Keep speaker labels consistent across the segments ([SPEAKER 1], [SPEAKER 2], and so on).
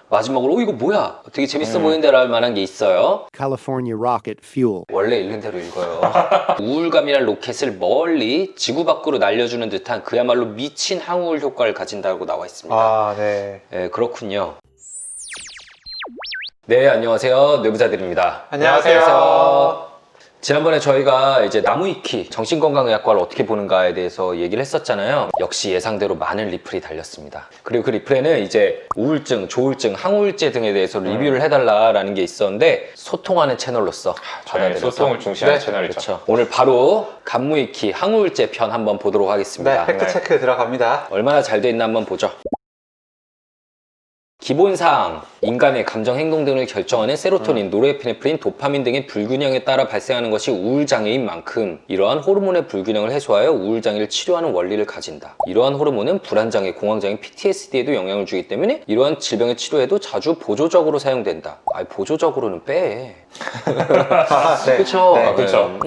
[SPEAKER 1] 마지막으로 이거 뭐야? 되게 재밌어 보이는데 라할 만한 게 있어요.
[SPEAKER 2] California rocket fuel.
[SPEAKER 1] 원래 읽는 대로 읽어요. 우울감이란 로켓을 멀리 지구 밖으로 날려주는 듯한 그야말로 미친 항우울 효과를 가진다고 나와 있습니다.
[SPEAKER 3] 아, 네.
[SPEAKER 1] 네, 그렇군요. 네, 안녕하세요. 뇌부자들입니다.
[SPEAKER 3] 안녕하세요.
[SPEAKER 1] 지난번에 저희가 이제 나무위키 정신건강의학과를 어떻게 보는가에 대해서 얘기를 했었잖아요. 역시 예상대로 많은 리플이 달렸습니다. 그리고 그 리플에는 이제 우울증, 조울증, 항우울제 등에 대해서 리뷰를 해달라라는 게 있었는데 소통하는 채널로서
[SPEAKER 4] 저희
[SPEAKER 1] 받아들여서
[SPEAKER 4] 소통을 중시하는
[SPEAKER 3] 네,
[SPEAKER 4] 채널이죠.
[SPEAKER 1] 그렇죠. 오늘 바로 간무위키 항우울제 편 한번 보도록
[SPEAKER 3] 네,
[SPEAKER 1] 하겠습니다.
[SPEAKER 3] 팩트체크 들어갑니다.
[SPEAKER 1] 얼마나 잘 돼 있나 한번 보죠. 기본사항, 인간의 감정, 행동 등을 결정하는 세로토닌, 노르에피네프린, 도파민 등의 불균형에 따라 발생하는 것이 우울장애인 만큼 이러한 호르몬의 불균형을 해소하여 우울장애를 치료하는 원리를 가진다. 이러한 호르몬은 불안장애, 공황장애, PTSD에도 영향을 주기 때문에 이러한 질병의 치료에도 자주 보조적으로 사용된다. 보조적으로는 빼.
[SPEAKER 3] 아, 네.
[SPEAKER 1] 그쵸?
[SPEAKER 3] 네.
[SPEAKER 4] 그쵸.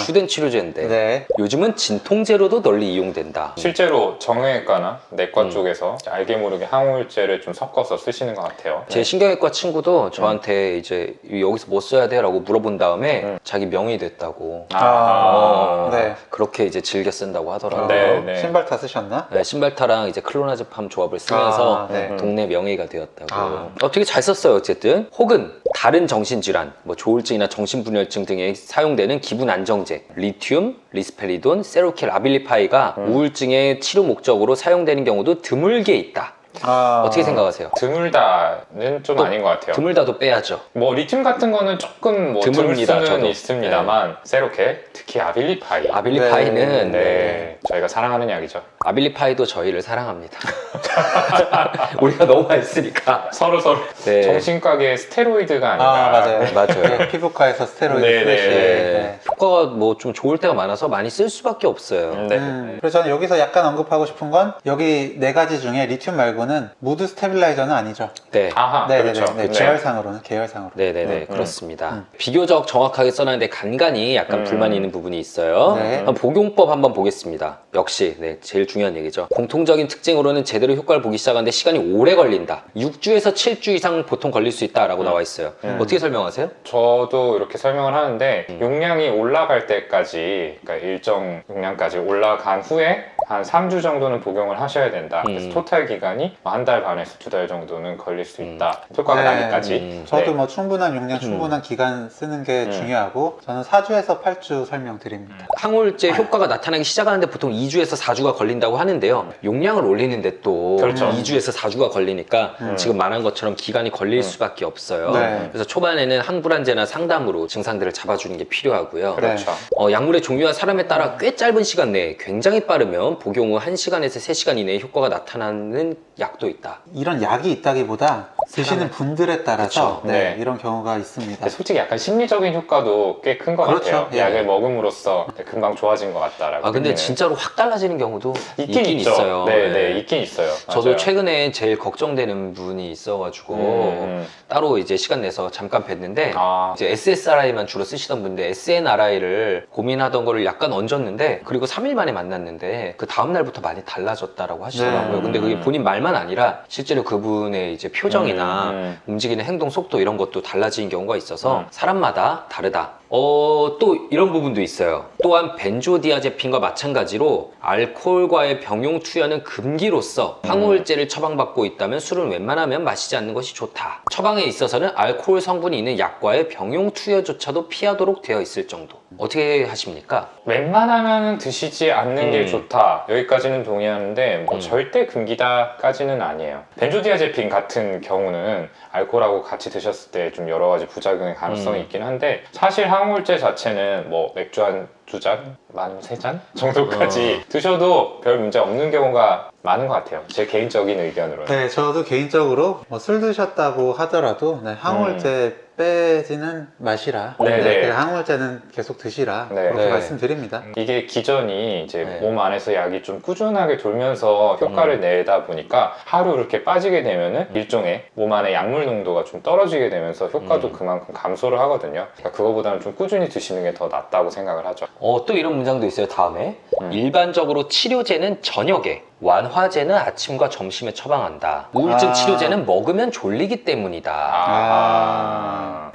[SPEAKER 1] 주된 치료제인데.
[SPEAKER 3] 네.
[SPEAKER 1] 요즘은 진통제로도 널리 이용된다.
[SPEAKER 4] 실제로 정형외과나 내과
[SPEAKER 1] 음.
[SPEAKER 4] 쪽에서 알게 모르게 항우울제를 좀 섞어서 쓰시는 것 같아요.
[SPEAKER 1] 제 신경외과 친구도 저한테 이제 여기서 뭐 써야 돼? 라고 물어본 다음에 자기 명의 됐다고.
[SPEAKER 3] 네.
[SPEAKER 1] 그렇게 이제 즐겨 쓴다고 하더라고요.
[SPEAKER 4] 네, 네.
[SPEAKER 3] 신발 타 쓰셨나?
[SPEAKER 1] 네, 신발타랑 이제 클로나제팜 조합을 쓰면서
[SPEAKER 3] 네.
[SPEAKER 1] 동네 명의가 되었다고.
[SPEAKER 3] 아.
[SPEAKER 1] 되게 잘 썼어요, 어쨌든. 혹은 다른 정신질환, 뭐 조울증이나 정신분열증 등에 사용되는 기분 안정제, 리튬, 리스페리돈, 세로킬, 아빌리파이가 우울증의 치료 목적으로 사용되는 경우도 드물게 있다. 어떻게 생각하세요?
[SPEAKER 4] 드물다는 좀
[SPEAKER 1] 또
[SPEAKER 4] 아닌 것 같아요.
[SPEAKER 1] 드물다도 빼야죠.
[SPEAKER 4] 뭐 리튬 같은 거는 조금 뭐 드물
[SPEAKER 1] 드뭅니다,
[SPEAKER 4] 수는
[SPEAKER 1] 저도.
[SPEAKER 4] 있습니다만 세로켈, 특히 아빌리파이.
[SPEAKER 1] 아빌리파이는
[SPEAKER 4] 네, 저희가 사랑하는 약이죠.
[SPEAKER 1] 아빌리파이도 저희를 사랑합니다. 우리가 너무 많이 쓰니까.
[SPEAKER 4] 서로
[SPEAKER 1] 네.
[SPEAKER 4] 정신과계의 스테로이드가 아닌가.
[SPEAKER 3] 맞아요.
[SPEAKER 1] 맞아요.
[SPEAKER 3] 네, 피부과에서 스테로이드
[SPEAKER 4] 네,
[SPEAKER 3] 쓰듯이.
[SPEAKER 4] 네,
[SPEAKER 3] 네.
[SPEAKER 1] 효과가 뭐 좀 좋을 때가 많아서 많이 쓸 수밖에 없어요.
[SPEAKER 4] 네.
[SPEAKER 3] 그래서 저는 여기서 약간 언급하고 싶은 건 여기 네 가지 중에 리튬 말고는 무드 스테빌라이저는 아니죠.
[SPEAKER 1] 네.
[SPEAKER 4] 아하, 그렇죠.
[SPEAKER 3] 네. 계열상으로는.
[SPEAKER 1] 네네네, 그렇습니다. 비교적 정확하게 써놨는데 간간히 약간 불만이 있는 부분이 있어요.
[SPEAKER 3] 네.
[SPEAKER 1] 한번 복용법 한번 보겠습니다. 역시 제일 중요한 얘기죠. 공통적인 특징으로는 제대로 효과를 보기 시작하는데 시간이 오래 걸린다. 6주에서 7주 이상 보통 걸릴 수 있다라고 나와 있어요. 어떻게 설명하세요?
[SPEAKER 4] 저도 이렇게 설명을 하는데 용량이 올라갈 때까지, 그러니까 일정 용량까지 올라간 후에 한 3주 정도는 복용을 하셔야 된다. 그래서 토탈 기간이 한 달 반에서 2달 정도는 걸릴 수 있다. 효과가
[SPEAKER 3] 네.
[SPEAKER 4] 나기까지.
[SPEAKER 3] 저도
[SPEAKER 4] 네.
[SPEAKER 3] 뭐 충분한 용량, 충분한 기간 쓰는 게 중요하고 저는 4주에서 8주 설명드립니다.
[SPEAKER 1] 항우울제 효과가 나타나기 시작하는데 보통 2주에서 4주가 걸린다고 하는데요. 용량을 올리는데 또
[SPEAKER 4] 그렇죠.
[SPEAKER 1] 2주에서 4주가 걸리니까 지금 말한 것처럼 기간이 걸릴 수밖에 없어요.
[SPEAKER 3] 네.
[SPEAKER 1] 그래서 초반에는 항불안제나 상담으로 증상들을 잡아주는 게 필요하고요.
[SPEAKER 4] 그렇죠.
[SPEAKER 1] 약물의 종류와 사람에 따라 꽤 짧은 시간 내에 굉장히 빠르면 복용 후 1시간에서 3시간 이내에 효과가 나타나는 약도 있다.
[SPEAKER 3] 이런 약이 있다기보다 드시는 분들에 따라서
[SPEAKER 1] 그쵸.
[SPEAKER 3] 네,
[SPEAKER 4] 네.
[SPEAKER 3] 이런 경우가 있습니다.
[SPEAKER 4] 근데 솔직히 약간 심리적인 효과도 꽤 큰 것
[SPEAKER 3] 그렇죠.
[SPEAKER 4] 같아요.
[SPEAKER 3] 예.
[SPEAKER 4] 약을 먹음으로써 금방 좋아진 것 같다라고.
[SPEAKER 1] 근데
[SPEAKER 4] 느끼는.
[SPEAKER 1] 진짜로 확 달라지는 경우도
[SPEAKER 4] 있긴 있죠.
[SPEAKER 1] 있어요.
[SPEAKER 4] 네,
[SPEAKER 1] 네.
[SPEAKER 4] 네, 있긴 있어요.
[SPEAKER 1] 저도
[SPEAKER 4] 맞아요.
[SPEAKER 1] 최근에 제일 걱정되는 분이 있어가지고 따로 이제 시간 내서 잠깐 뵀는데
[SPEAKER 4] 아.
[SPEAKER 1] 이제 SSRI만 주로 쓰시던 분인데 SNRI를 고민하던 거를 약간 얹었는데 그리고 3일 만에 만났는데 그 다음 날부터 많이 달라졌다라고 하시더라고요.
[SPEAKER 3] 네.
[SPEAKER 1] 근데 그게 본인 말만 아니라 실제로 그분의 이제 표정이나 움직이는 행동 속도 이런 것도 달라지는 경우가 있어서 사람마다 다르다. 또 이런 부분도 있어요. 또한 벤조디아제핀과 마찬가지로 알코올과의 병용 투여는 금기로서 항우울제를 처방받고 있다면 술은 웬만하면 마시지 않는 것이 좋다. 처방에 있어서는 알코올 성분이 있는 약과의 병용 투여조차도 피하도록 되어 있을 정도. 어떻게 하십니까?
[SPEAKER 4] 웬만하면 드시지 않는 게 좋다. 여기까지는 동의하는데 뭐 절대 금기다까지는 아니에요. 벤조디아제핀 같은 경우는 알코올하고 같이 드셨을 때 좀 여러 가지 부작용의 가능성이 있긴 한데 사실 항우울제 자체는 뭐 맥주 한 2잔, 만 3잔 정도까지 드셔도 별 문제 없는 경우가 많은 것 같아요. 제 개인적인 의견으로는.
[SPEAKER 3] 네, 저도 개인적으로 뭐 술 드셨다고 하더라도 항우울제 빼지는 마시라.
[SPEAKER 4] 네.
[SPEAKER 3] 항우울제는 계속 드시라.
[SPEAKER 4] 네.
[SPEAKER 3] 그렇게
[SPEAKER 1] 네.
[SPEAKER 3] 말씀드립니다.
[SPEAKER 4] 이게 기전이 이제
[SPEAKER 1] 네.
[SPEAKER 4] 몸 안에서 약이 좀 꾸준하게 돌면서 효과를 내다 보니까 하루 이렇게 빠지게 되면은 일종의 몸 안에 약물 농도가 좀 떨어지게 되면서 효과도 그만큼 감소를 하거든요. 그러니까 그거보다는 좀 꾸준히 드시는 게 더 낫다고 생각을 하죠.
[SPEAKER 1] 또 이런 문장도 있어요. 다음에 일반적으로 치료제는 저녁에 완화제는 아침과 점심에 처방한다. 우울증
[SPEAKER 3] 아.
[SPEAKER 1] 치료제는 먹으면 졸리기 때문이다.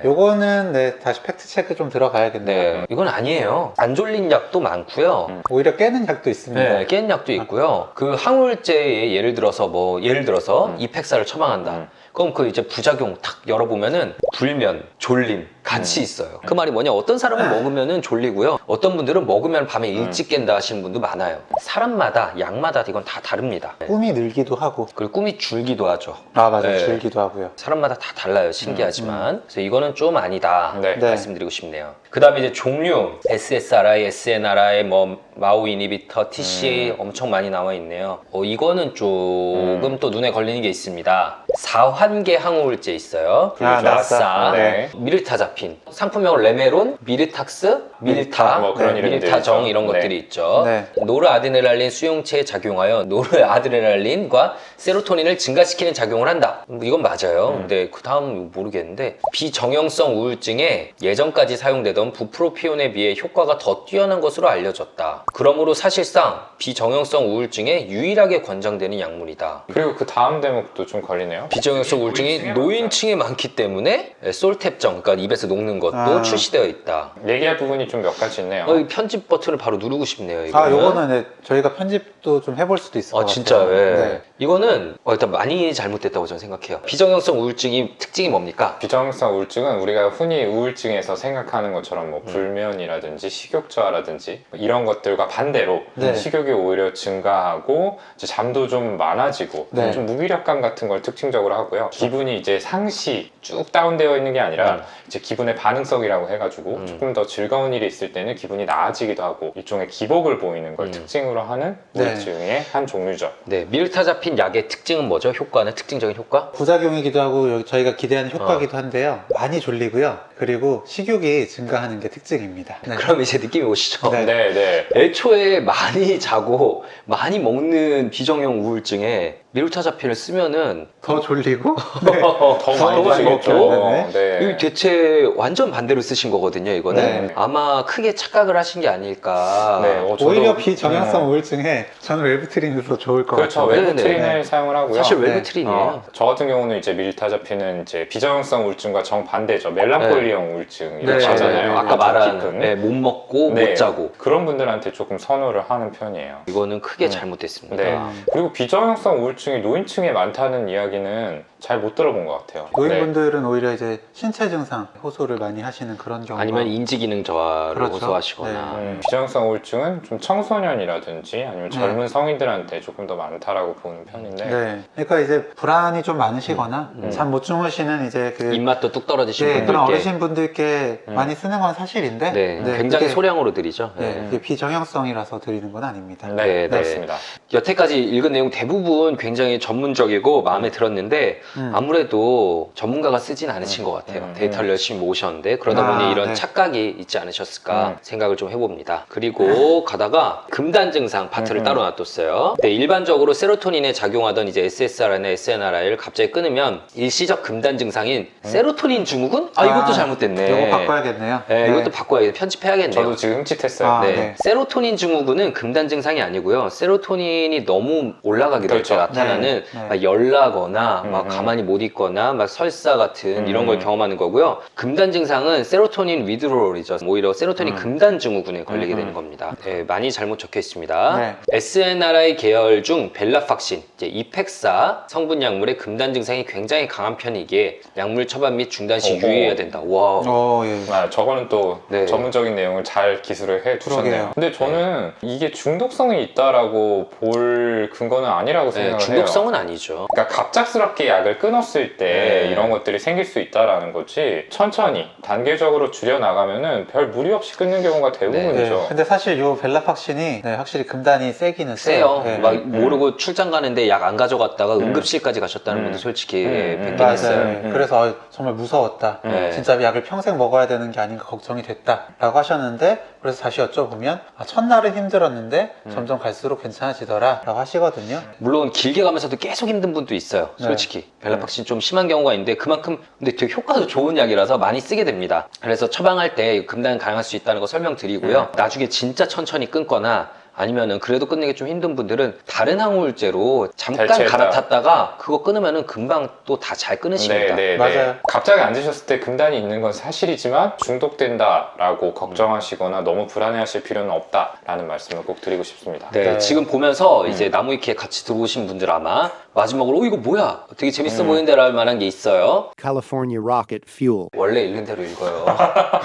[SPEAKER 3] 요거는 네, 다시 팩트 체크 좀 들어가야겠네요.
[SPEAKER 1] 네, 이건 아니에요. 안 졸린 약도 많고요.
[SPEAKER 3] 오히려 깨는 약도 있습니다.
[SPEAKER 1] 네, 깬 약도 있고요. 그 항우울제에 예를 들어서 이펙사를 처방한다. 그럼 그 이제 부작용 탁 열어보면은 불면, 졸림 같이 있어요. 그 말이 뭐냐? 어떤 사람은 먹으면은 졸리고요. 어떤 분들은 먹으면 밤에 일찍 깬다 하시는 분도 많아요. 사람마다, 약마다 이건 다 다릅니다. 네.
[SPEAKER 3] 꿈이 늘기도 하고.
[SPEAKER 1] 그리고 꿈이 줄기도 하죠.
[SPEAKER 3] 아, 맞아요.
[SPEAKER 1] 네.
[SPEAKER 3] 줄기도 하고요.
[SPEAKER 1] 사람마다 다 달라요. 신기하지만. 그래서 이거는 좀 아니다.
[SPEAKER 4] 네.
[SPEAKER 3] 네.
[SPEAKER 1] 말씀드리고 싶네요. 그 다음에 이제 종류, SSRI, SNRI, 뭐 마오 이니비터, TCA 엄청 많이 나와 있네요. 이거는 조금 또 눈에 걸리는 게 있습니다. 4환계 항우울제 있어요.
[SPEAKER 3] 아,
[SPEAKER 1] 라사,
[SPEAKER 4] 네.
[SPEAKER 1] 미르타자핀, 상품명은 레메론, 미르탁스, 밀타,
[SPEAKER 4] 뭐 그런 이름들이
[SPEAKER 1] 밀타정
[SPEAKER 4] 있죠.
[SPEAKER 1] 이런
[SPEAKER 4] 네.
[SPEAKER 1] 것들이 있죠.
[SPEAKER 3] 네.
[SPEAKER 1] 노르아드레날린 수용체에 작용하여 노르아드레날린과 세로토닌을 증가시키는 작용을 한다. 이건 맞아요. 근데 그 다음 모르겠는데 비정형성 우울증에 예전까지 사용되던 부프로피온에 비해 효과가 더 뛰어난 것으로 알려졌다. 그러므로 사실상 비정형성 우울증에 유일하게 권장되는 약물이다.
[SPEAKER 4] 그리고 그 다음 대목도 좀 걸리네요.
[SPEAKER 1] 비정형성 우울증이 노인층에 많기 때문에 솔탭정, 그러니까 입에서 녹는 것도
[SPEAKER 3] 아.
[SPEAKER 1] 출시되어 있다.
[SPEAKER 4] 얘기할 부분이 좀 몇 가지 있네요.
[SPEAKER 1] 이 편집 버튼을 바로 누르고 싶네요.
[SPEAKER 3] 아,
[SPEAKER 1] 이거는.
[SPEAKER 3] 요거는 네, 저희가 편집도 좀 해볼 수도 있을 것 같아요.
[SPEAKER 1] 진짜요? 예.
[SPEAKER 3] 네.
[SPEAKER 1] 이거는 일단 많이 잘못됐다고 저는 생각해요. 비정형성 우울증이 특징이 뭡니까?
[SPEAKER 4] 비정형성 우울증은 우리가 흔히 우울증에서 생각하는 것처럼 뭐 불면이라든지 식욕저하라든지 이런 것들과 반대로
[SPEAKER 3] 네.
[SPEAKER 4] 식욕이 오히려 증가하고 이제 잠도 좀 많아지고
[SPEAKER 3] 네.
[SPEAKER 4] 좀 무기력감 같은 걸 특징적으로 하고요. 기분이 이제 상시 쭉 다운되어 있는 게 아니라 이제 기분의 반응성이라고 해가지고 조금 더 즐거운 일이 있을 때는 기분이 나아지기도 하고 일종의 기복을 보이는 걸 특징으로 하는
[SPEAKER 3] 네.
[SPEAKER 4] 우울증의 한 종류죠.
[SPEAKER 1] 네, 미르타자핀 약의 특징은 뭐죠? 효과는 특징적인 효과?
[SPEAKER 3] 부작용이기도 하고 여기 저희가 기대하는 효과기도 한데요. 많이 졸리고요. 그리고 식욕이 증가하는 게 특징입니다. 네.
[SPEAKER 1] 그럼 이제 느낌이 오시죠?
[SPEAKER 3] 네.
[SPEAKER 4] 네, 네.
[SPEAKER 1] 애초에 많이 자고 많이 먹는 비정형 우울증에 미르타자핀을 쓰면은
[SPEAKER 3] 더 졸리고
[SPEAKER 4] 더 많이
[SPEAKER 1] 많이
[SPEAKER 4] 드시겠죠.
[SPEAKER 3] 먹죠.
[SPEAKER 4] 네.
[SPEAKER 1] 이 대체 완전 반대로 쓰신 거거든요, 이거는.
[SPEAKER 3] 네.
[SPEAKER 1] 아마 크게 착각을 하신 게 아닐까.
[SPEAKER 4] 네, 저도-
[SPEAKER 3] 오히려 비정형성 우울증에 저는 웰브트린이 더 좋을 것
[SPEAKER 4] 그렇죠.
[SPEAKER 3] 같아요.
[SPEAKER 1] 네,
[SPEAKER 4] 웰브트린을
[SPEAKER 3] 네.
[SPEAKER 4] 사용을 하고요.
[SPEAKER 1] 사실
[SPEAKER 3] 네.
[SPEAKER 1] 웰브트린이에요.
[SPEAKER 4] 저 같은 경우는 이제 밀타자핀은 이제 비정형성 우울증과 정반대죠. 멜랑콜리형 우울증 이렇게
[SPEAKER 3] 네,
[SPEAKER 4] 하잖아요.
[SPEAKER 3] 네,
[SPEAKER 1] 아까
[SPEAKER 4] 좀
[SPEAKER 1] 말한
[SPEAKER 4] 깊은.
[SPEAKER 1] 네, 못 먹고
[SPEAKER 4] 네.
[SPEAKER 1] 못 자고.
[SPEAKER 4] 그런 분들한테 조금 선호를 하는 편이에요.
[SPEAKER 1] 이거는 크게 잘못됐습니다.
[SPEAKER 4] 네. 그리고 비정형성 우울증이 노인층에 많다는 이야기는 잘 못 들어본 것 같아요.
[SPEAKER 3] 노인분들은 오히려 이제 신체 증상 호소를 많이 하시는 그런 경우가
[SPEAKER 1] 아니면 인지기능 저하를
[SPEAKER 3] 그렇죠.
[SPEAKER 1] 호소하시거나.
[SPEAKER 4] 비정형성 우울증은 좀 청소년이라든지 아니면 젊은 성인들한테 조금 더 많다라고 보는 편인데
[SPEAKER 3] 네. 그러니까 이제 불안이 좀 많으시거나 잠 못 주무시는 이제 그
[SPEAKER 1] 입맛도 뚝 떨어지신
[SPEAKER 3] 네,
[SPEAKER 1] 분들께
[SPEAKER 3] 그런 어르신분들께 많이 쓰는 건 사실인데
[SPEAKER 1] 네,
[SPEAKER 3] 네,
[SPEAKER 1] 굉장히
[SPEAKER 3] 그게-
[SPEAKER 1] 소량으로 드리죠.
[SPEAKER 3] 네,
[SPEAKER 1] 네.
[SPEAKER 3] 그게 비정형성이라서 드리는 건 아닙니다.
[SPEAKER 4] 네,
[SPEAKER 1] 네, 네.
[SPEAKER 4] 그렇습니다.
[SPEAKER 1] 여태까지 읽은 내용 대부분 굉장히 전문적이고 마음에 들었는데 아무래도 전문가가 쓰진 않으신 것 같아요. 데이터를 열심히 모으셨는데 그러다
[SPEAKER 3] 아,
[SPEAKER 1] 보니 이런
[SPEAKER 3] 네.
[SPEAKER 1] 착각이 있지 않으셨을까 생각을 좀 해봅니다. 그리고 가다가 금단 증상 파트를 따로 놔뒀어요. 네, 일반적으로 세로토닌에 작용하던 이제 SSRI나 SNRI를 갑자기 끊으면 일시적 금단 증상인 세로토닌 증후군? 이것도 잘못됐네.
[SPEAKER 3] 이거 바꿔야겠네요.
[SPEAKER 1] 네, 이것도 바꿔야 편집해야겠네요.
[SPEAKER 4] 저도 지금 흠칫했어요.
[SPEAKER 3] 아,
[SPEAKER 1] 네.
[SPEAKER 3] 네.
[SPEAKER 1] 세로토닌 증후군은 금단 증상이 아니고요. 세로토닌이 너무 올라가게 될 때
[SPEAKER 4] 그렇죠.
[SPEAKER 1] 나타나는
[SPEAKER 3] 네. 네.
[SPEAKER 1] 막 열나거나 막 가만히 못 있거나 막 설사 같은 이런 걸 경험하는 거고요. 금단 증상은 세로토닌 위드로럴이죠. 오히려 세로토닌 금단 증후군에 걸리게 되는 겁니다. 네, 많이 잘못 적혀 있습니다.
[SPEAKER 3] 네.
[SPEAKER 1] SNRI 계열 중 벨라팍신, 이제 이펙사 성분 약물의 금단 증상이 굉장히 강한 편이기에 약물 처방 및 중단 시
[SPEAKER 4] 어허.
[SPEAKER 1] 유의해야 된다. 와.
[SPEAKER 3] 예.
[SPEAKER 4] 저거는 또
[SPEAKER 1] 네.
[SPEAKER 4] 전문적인 내용을 잘 기술을 해 두셨네요.
[SPEAKER 3] 그러게요.
[SPEAKER 4] 근데 저는 이게 중독성이 있다라고 볼 근거는 아니라고
[SPEAKER 1] 네,
[SPEAKER 4] 생각을 해요.
[SPEAKER 1] 중독성은 아니죠.
[SPEAKER 4] 그러니까 갑작스럽게 약을 끊었을 때
[SPEAKER 1] 네.
[SPEAKER 4] 이런 것들이 생길 수 있다라는 거지 천천히 단계적으로 줄여 나가면은 별 무리 없이 끊는 경우가
[SPEAKER 3] 네.
[SPEAKER 4] 대부분이죠.
[SPEAKER 3] 근데 사실 요 벨라팍신이 네, 확실히 금단이 세기는
[SPEAKER 1] 세요.
[SPEAKER 3] 네.
[SPEAKER 1] 막 모르고 출장 가는데 약 안 가져갔다가 응급실까지 가셨다는 분도 솔직히 뵙긴
[SPEAKER 3] 맞아요.
[SPEAKER 1] 했어요.
[SPEAKER 3] 네. 그래서 정말 무서웠다.
[SPEAKER 1] 네.
[SPEAKER 3] 진짜 약을 평생 먹어야 되는 게 아닌가 걱정이 됐다라고 하셨는데 그래서 다시 여쭤보면 첫날은 힘들었는데 점점 갈수록 괜찮아지더라라고 하시거든요.
[SPEAKER 1] 물론 길게 가면서도 계속 힘든 분도 있어요.
[SPEAKER 3] 네.
[SPEAKER 1] 솔직히 벨라팍신 좀 심한 경우가 있는데 그만큼 근데 되게 효과도 좋은 약이라서 많이 쓰게 됩니다. 그래서 처방할 때 금단 가능할 수 있다는 거 설명드리고요. 나중에 진짜 천천히 끊거나 아니면은 그래도 끊는 게 좀 힘든 분들은 다른 항우울제로 잠깐
[SPEAKER 4] 대체했다.
[SPEAKER 1] 갈아탔다가 그거 끊으면은 금방 또 다 잘 끊으십니다.
[SPEAKER 3] 맞아요.
[SPEAKER 4] 갑자기 안 드셨을 때 금단이 있는 건 사실이지만 중독된다라고 걱정하시거나 너무 불안해하실 필요는 없다라는 말씀을 꼭 드리고 싶습니다.
[SPEAKER 1] 네,
[SPEAKER 3] 네.
[SPEAKER 1] 지금 보면서 이제 나무위키에 같이 들어오신 분들 아마 마지막으로 이거 뭐야? 되게 재밌어 보이는데 랄 만한 게 있어요.
[SPEAKER 2] California Rocket Fuel.
[SPEAKER 1] 원래 읽는 대로 읽어요.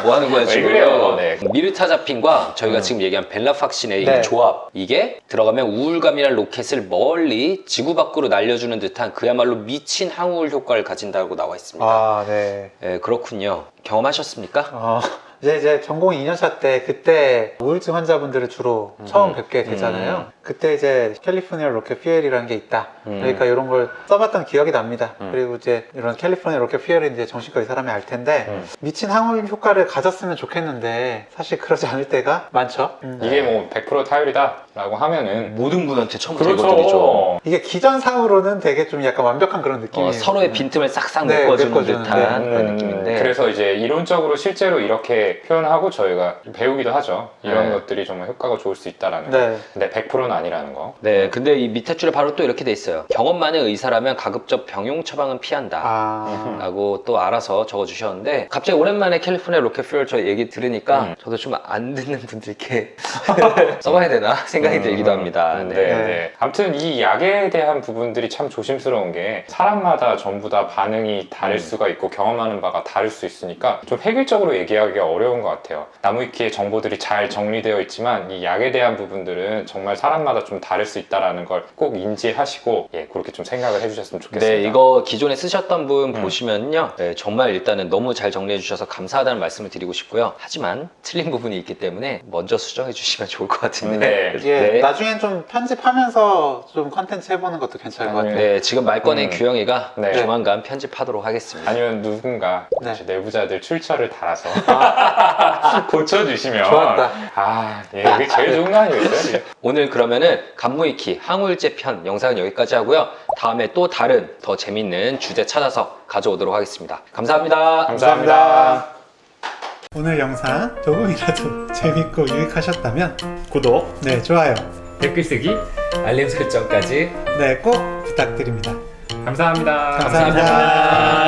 [SPEAKER 1] 뭐 하는 거야 지금?
[SPEAKER 4] 그래요? 네.
[SPEAKER 1] 미르타자핀과 저희가 지금 얘기한 벨라팍신의
[SPEAKER 3] 네.
[SPEAKER 1] 이 조합, 이게 들어가면 우울감이란 로켓을 멀리 지구 밖으로 날려주는 듯한 그야말로 미친 항우울 효과를 가진다고 나와 있습니다.
[SPEAKER 3] 아, 네.
[SPEAKER 1] 네, 그렇군요. 경험하셨습니까?
[SPEAKER 3] 이제 전공 2년차 때 그때 우울증 환자분들을 주로 처음 뵙게 되잖아요. 그때 이제 캘리포니아 로켓 퓨엘이라는 게 있다. 그러니까 이런 걸 써봤던 기억이 납니다. 그리고 이제 이런 캘리포니아 로켓 퓨엘이 이제 정신과 의사람이 알 텐데 미친 항우울 효과를 가졌으면 좋겠는데 사실 그러지 않을 때가 많죠.
[SPEAKER 4] 이게 뭐 100% 타율이다라고 하면은
[SPEAKER 1] 모든 분한테 처음부터
[SPEAKER 4] 그렇죠.
[SPEAKER 1] 읽어드리죠.
[SPEAKER 3] 이게 기전상으로는 되게 좀 약간 완벽한 그런 느낌이에요.
[SPEAKER 1] 서로의 빈틈을 싹싹
[SPEAKER 3] 네,
[SPEAKER 1] 메꿔주는
[SPEAKER 3] 메꿔주는데.
[SPEAKER 1] 듯한 그런 느낌인데.
[SPEAKER 4] 그래서 이제 이론적으로 실제로 이렇게 표현하고 저희가 배우기도 하죠. 이런
[SPEAKER 1] 네.
[SPEAKER 4] 것들이 정말 효과가 좋을 수 있다라는 거.
[SPEAKER 3] 네.
[SPEAKER 4] 근데 100%는 아니라는 거.
[SPEAKER 1] 네, 근데 이 밑에 줄에 바로 또 이렇게 돼 있어요. 경험 많은 의사라면 가급적 병용 처방은 피한다.
[SPEAKER 3] 아,
[SPEAKER 1] 라고 또 알아서 적어주셨는데 갑자기 오랜만에 캘리포니아 로켓 퓨얼 저 얘기 들으니까 저도 좀 안 듣는 분들께 써봐야 되나 생각이 들기도 합니다.
[SPEAKER 4] 네.
[SPEAKER 1] 네.
[SPEAKER 4] 네. 아무튼 이 약에 대한 부분들이 참 조심스러운 게 사람마다 전부 다 반응이 다를 수가 있고 경험하는 바가 다를 수 있으니까 좀 획일적으로 얘기하기가 어려운 것 같아요. 나무위키의 정보들이 잘 정리되어 있지만 이 약에 대한 부분들은 정말 사람마다 좀 다를 수 있다는 걸 꼭 인지하시고 그렇게 좀 생각을 해주셨으면 좋겠습니다.
[SPEAKER 1] 네, 이거 기존에 쓰셨던 분 보시면요. 네, 정말 일단은 너무 잘 정리해 주셔서 감사하다는 말씀을 드리고 싶고요. 하지만 틀린 부분이 있기 때문에 먼저 수정해 주시면 좋을 것 같은데.
[SPEAKER 4] 네.
[SPEAKER 3] 이게
[SPEAKER 1] 네.
[SPEAKER 3] 나중엔 좀 편집하면서 좀 컨텐츠 해보는 것도 괜찮을 것 같아요.
[SPEAKER 1] 네, 지금 말꺼낸 규영이가
[SPEAKER 4] 네.
[SPEAKER 1] 조만간 편집하도록 하겠습니다.
[SPEAKER 4] 아니면 누군가
[SPEAKER 3] 네.
[SPEAKER 4] 이제 내부자들 출처를 달아서 고쳐주시면
[SPEAKER 3] 좋았다.
[SPEAKER 4] 이게 제일 좋은 거 아니겠어요?
[SPEAKER 1] 오늘 그러면은 간무위키 항우울제 편 영상은 여기까지 하고요. 다음에 또 다른 더 재밌는 주제 찾아서 가져오도록 하겠습니다. 감사합니다.
[SPEAKER 4] 감사합니다.
[SPEAKER 3] 오늘 영상 조금이라도 재밌고 유익하셨다면
[SPEAKER 5] 구독,
[SPEAKER 3] 네, 좋아요.
[SPEAKER 5] 댓글 쓰기
[SPEAKER 1] 알림 설정까지
[SPEAKER 3] 네, 꼭 부탁드립니다.
[SPEAKER 5] 감사합니다.
[SPEAKER 3] 감사합니다.